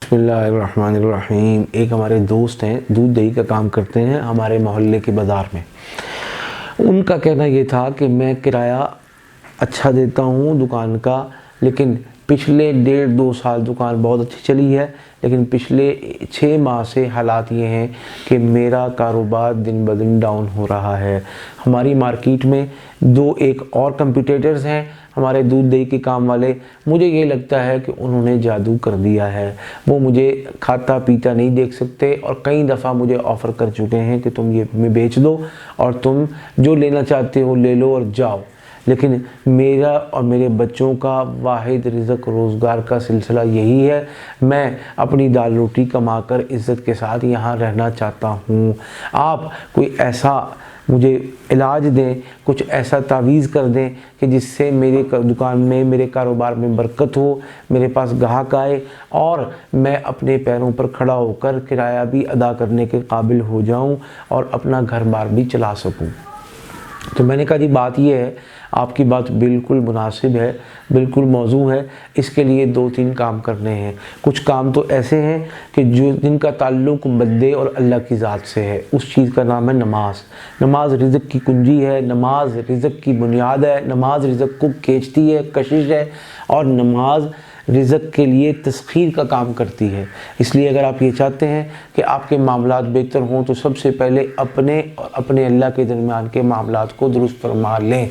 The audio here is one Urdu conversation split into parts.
بسم اللہ الرحمن الرحیم۔ ایک ہمارے دوست ہیں، دودھ دہی کا کام کرتے ہیں ہمارے محلے کے بازار میں۔ ان کا کہنا یہ تھا کہ میں کرایہ اچھا دیتا ہوں دکان کا، لیکن پچھلے 1.5-2 سال دکان بہت اچھی چلی ہے، لیکن پچھلے 6 ماہ سے حالات یہ ہیں کہ میرا کاروبار دن بدن ڈاؤن ہو رہا ہے۔ ہماری مارکیٹ میں ایک اور کمپیٹیٹرز ہیں ہمارے دودھ دہی کے کام والے۔ مجھے یہ لگتا ہے کہ انہوں نے جادو کر دیا ہے، وہ مجھے کھاتا پیتا نہیں دیکھ سکتے، اور کئی دفعہ مجھے آفر کر چکے ہیں کہ تم یہ میں بیچ دو اور تم جو لینا چاہتے ہو لے لو اور جاؤ۔ لیکن میرا اور میرے بچوں کا واحد رزق روزگار کا سلسلہ یہی ہے۔ میں اپنی دال روٹی کما کر عزت کے ساتھ یہاں رہنا چاہتا ہوں۔ آپ کوئی ایسا مجھے علاج دیں، کچھ ایسا تعویذ کر دیں کہ جس سے میرے دکان میں، میرے کاروبار میں برکت ہو، میرے پاس گاہک آئے اور میں اپنے پیروں پر کھڑا ہو کر کرایہ بھی ادا کرنے کے قابل ہو جاؤں اور اپنا گھر بار بھی چلا سکوں۔ تو میں نے کہا جی بات یہ ہے، آپ کی بات بالکل مناسب ہے، بالکل موضوع ہے، اس کے لیے 2-3 کام کرنے ہیں۔ کچھ کام تو ایسے ہیں کہ جن کا تعلق بندے اور اللہ کی ذات سے ہے۔ اس چیز کا نام ہے نماز۔ نماز رزق کی کنجی ہے، نماز رزق کی بنیاد ہے، نماز رزق کو کھینچتی ہے، کشش ہے، اور نماز رزق کے لیے تسخیر کا کام کرتی ہے۔ اس لیے اگر آپ یہ چاہتے ہیں کہ آپ کے معاملات بہتر ہوں تو سب سے پہلے اپنے اور اپنے اللہ کے درمیان کے معاملات کو درست فرما لیں۔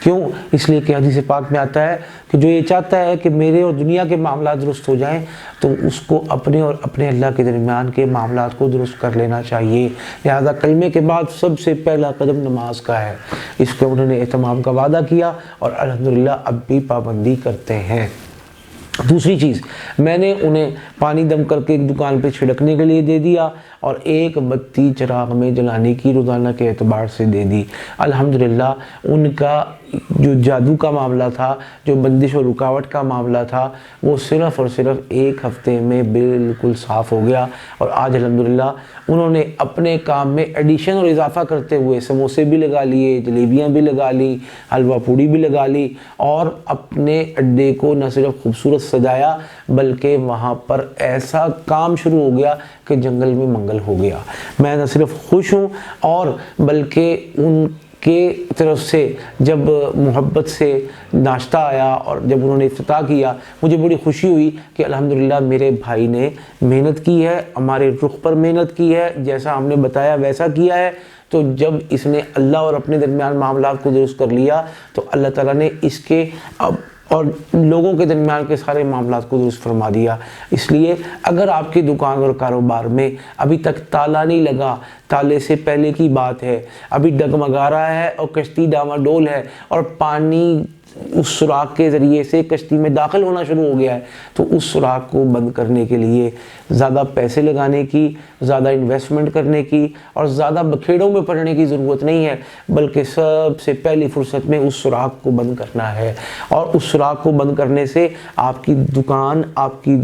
کیوں؟ اس لیے کہ حدیث پاک میں آتا ہے کہ جو یہ چاہتا ہے کہ میرے اور دنیا کے معاملات درست ہو جائیں تو اس کو اپنے اور اپنے اللہ کے درمیان کے معاملات کو درست کر لینا چاہیے۔ لہذا کلمے کے بعد سب سے پہلا قدم نماز کا ہے۔ اس کو انہوں نے اہتمام کا وعدہ کیا اور الحمدللہ اب بھی پابندی کرتے ہیں۔ دوسری چیز، میں نے انہیں پانی دم کر کے ایک دکان پہ چھڑکنے کے لیے دے دیا اور 1 بتی چراغ میں جلانے کی روزانہ کے اعتبار سے دے دی۔ الحمدللہ ان کا جو جادو کا معاملہ تھا، جو بندش و رکاوٹ کا معاملہ تھا، وہ صرف اور صرف 1 ہفتے میں بالکل صاف ہو گیا، اور آج الحمدللہ انہوں نے اپنے کام میں ایڈیشن اور اضافہ کرتے ہوئے سموسے بھی لگا لیے، جلیبیاں بھی لگا لی، حلوہ پوڑی بھی لگا لی، اور اپنے اڈے کو نہ صرف خوبصورت سجایا بلکہ وہاں پر ایسا کام شروع ہو گیا کہ جنگل میں منگل ہو گیا۔ میں نہ صرف خوش ہوں اور بلکہ ان کے طرف سے جب محبت سے ناشتہ آیا اور جب انہوں نے افتتاح کیا، مجھے بڑی خوشی ہوئی کہ الحمدللہ میرے بھائی نے محنت کی ہے، ہمارے رخ پر محنت کی ہے، جیسا ہم نے بتایا ویسا کیا ہے۔ تو جب اس نے اللہ اور اپنے درمیان معاملات کو درست کر لیا تو اللہ تعالیٰ نے اس کے اور لوگوں کے درمیان کے سارے معاملات کو درست فرما دیا۔ اس لیے اگر آپ کی دکان اور کاروبار میں ابھی تک تالا نہیں لگا، تالے سے پہلے کی بات ہے، ابھی ڈگمگا رہا ہے اور کشتی ڈاواڈول ہے اور پانی اس سوراخ کے ذریعے سے کشتی میں داخل ہونا شروع ہو گیا ہے، تو اس سوراخ کو بند کرنے کے لیے زیادہ پیسے لگانے کی، زیادہ انویسٹمنٹ کرنے کی اور زیادہ بکھیڑوں میں پڑنے کی ضرورت نہیں ہے، بلکہ سب سے پہلی فرصت میں اس سوراخ کو بند کرنا ہے۔ اور اس سوراخ کو بند کرنے سے آپ کی دکان، آپ کی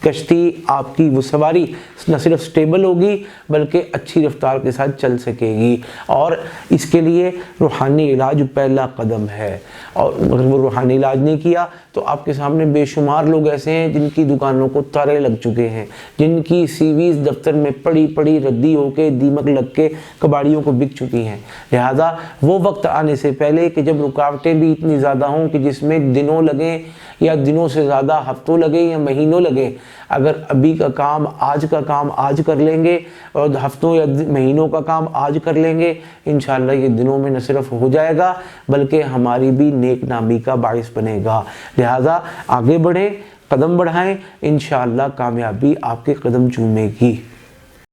کشتی، آپ کی وہ سواری نہ صرف سٹیبل ہوگی بلکہ اچھی رفتار کے ساتھ چل سکے گی، اور اس کے لیے روحانی علاج پہلا قدم ہے۔ اور اگر وہ روحانی علاج نہیں کیا تو آپ کے سامنے بے شمار لوگ ایسے ہیں جن کی دکانوں کو تارے لگ چکے ہیں، جن کی سی ویز دفتر میں پڑی پڑی ردی ہو کے دیمک لگ کے کباڑیوں کو بک چکی ہیں۔ لہذا وہ وقت آنے سے پہلے کہ جب رکاوٹیں بھی اتنی زیادہ ہوں کہ جس میں دنوں لگیں یا دنوں سے زیادہ ہفتوں لگیں یا مہینوں لگیں، اگر ابھی کا کام آج کر لیں گے اور ہفتوں یا مہینوں کا کام آج کر لیں گے، انشاءاللہ یہ دنوں میں نہ صرف ہو جائے گا بلکہ ہماری بھی نیک نامی کا باعث بنے گا۔ لہذا آگے بڑھیں، قدم بڑھائیں، انشاءاللہ کامیابی آپ کے قدم چومے گی۔